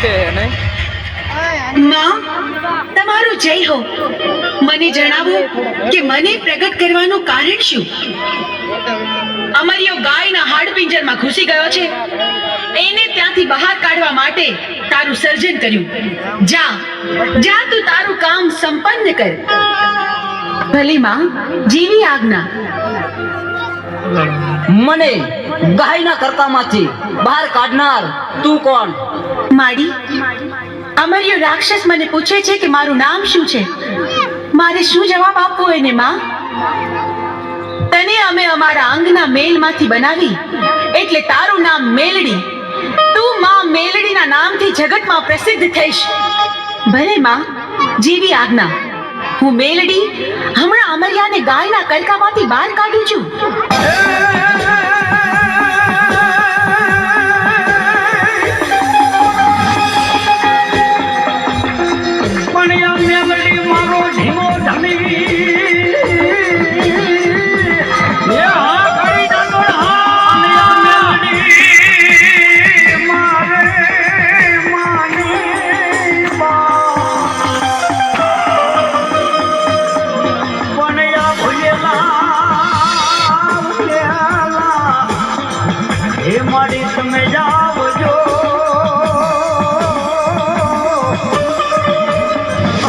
છે ને માં, તમારું જય હો. મને જણાવો કે મને પ્રગટ કરવાનું કારણ શું? અમરિયો ગાયના હાડપિંજરમાં ઘૂસી ગયો છે. એને ત્યાંથી બહાર કાઢવા માટે તારું સર્જન કર્યું. જા જા, તું તારું કામ સંપન્ન કર. ભલે માં, જીવી આજ્ઞા. મને ગાયના કરતામાંથી બહાર કાઢનાર તું કોણ? માડી, અમરિયો રાક્ષસ મને પૂછે છે કે મારું નામ શું છે. મારે શું જવાબ આપવો એને માં? તને અમે અમારા અંગના મેલમાંથી બનાવી એટલે તારું નામ મેલડી. તું માં મેલડીના નામથી જગતમાં પ્રસિદ્ધ થઈશ. ભલે માં, જીવી આજ્ઞા. હું મેલડી હમણાં અમરિયાને ગાયના કરકામાંથી બહાર કાઢું છું. તમે જાવજો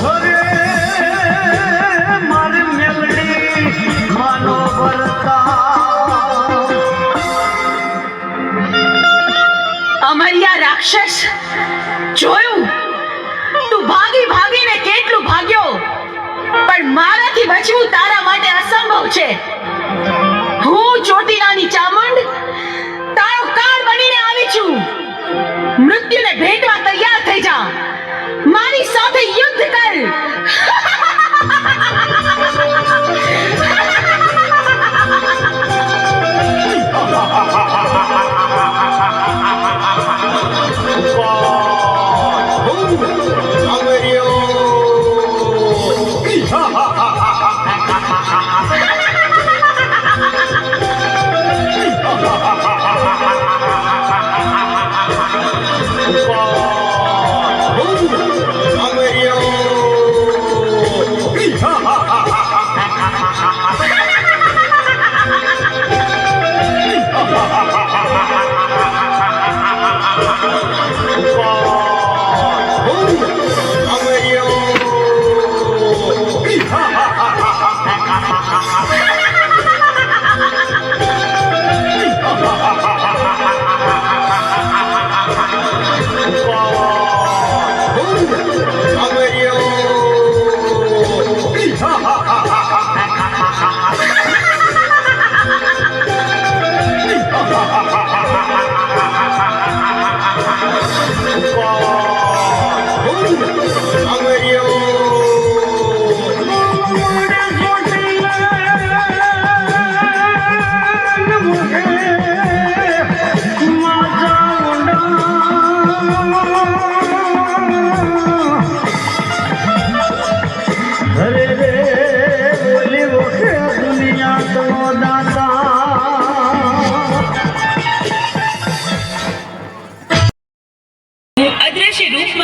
હરે મારી મેલડી માનો વર્તા. અમરિયા રાક્ષસ, જોયું તું ભાગી ભાગીને કેટલું ભાગ્યો, પણ મારાથી બચવું તારા માટે અસંભવ છે. હું ચોટીલાની ચામુંડ તારો કાળ બનીને આવી છું. મૃત્યુને ભેટવા તૈયાર થઈ જા. મારી સાથે યુદ્ધ કર.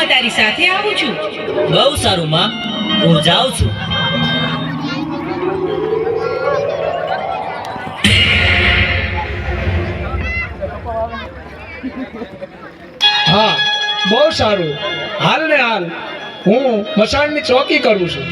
તારી સાથે આવું છું. બહુ સારું માં, હું જાઉં છું. હા, બહુ સારું. હાલ ને હાલ હું મસાણની ચોકી કરું છું.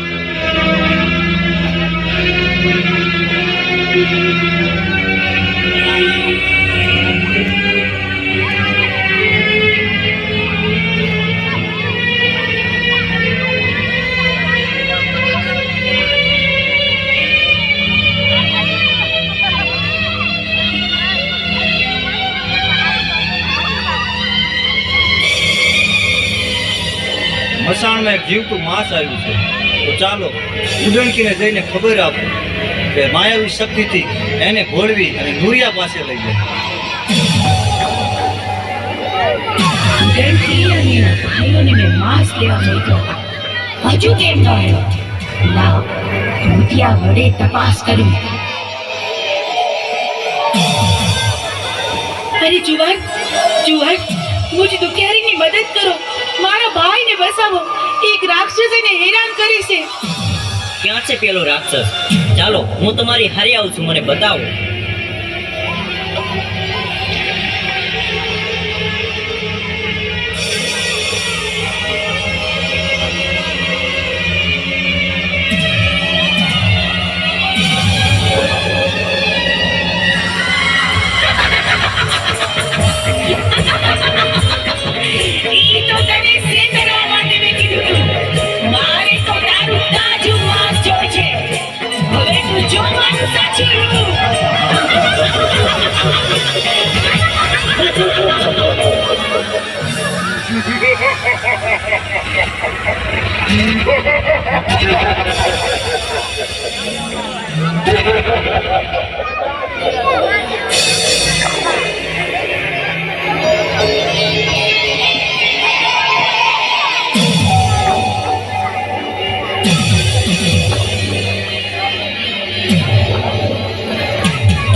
મસાણમાં એક જીવતું માંસ આવ્યું છે, તો ચાલો ઉડણકીને જઈને ખબર આપો કે માયાવી શક્તિથી એને ઘોળવી અને નુરિયા પાસે લઈ જાય. ઉડણકી અને એના ભાઈઓને મેં માંસ લેવા મોકલ્યો. હજુ કેમ ન આવ્યો? લાવ, નુરિયા વડે તપાસ કરું. અરે જુવાન, જુવાન, મુझ દુખિયારીની મદદ કરો. મારા ભાઈને બસાવો. એક રાક્ષસ એને હેરાન કરે છે. ક્યાં છે પેલો રાક્ષસ? ચાલો હું તમારી હારે આવું છું, મને બતાવો. ઈ તો તને છેતરવા માટે મેં કીધું હતું. મારે તો તારું તાજું માંસ જોઈ છે. હવે તું જો મારું સાચું રૂપ.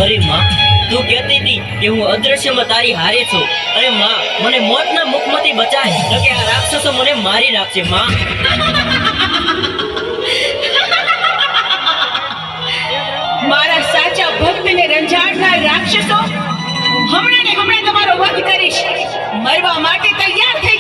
અરે માં, તું કહેતી હતી કે હું અદ્રશ્યમાં તારી હારે છું. અરે માં, મને મોતના મુખમાંથી બચાય, ન કે આ રાક્ષસો મને મારી નાખશે. માં, મારા સાચા ભક્તને રંજાડનાર રાક્ષસો હમણાં ને હમણાં તમારો વધ કરીશ. મરવા માટે તૈયાર થઈ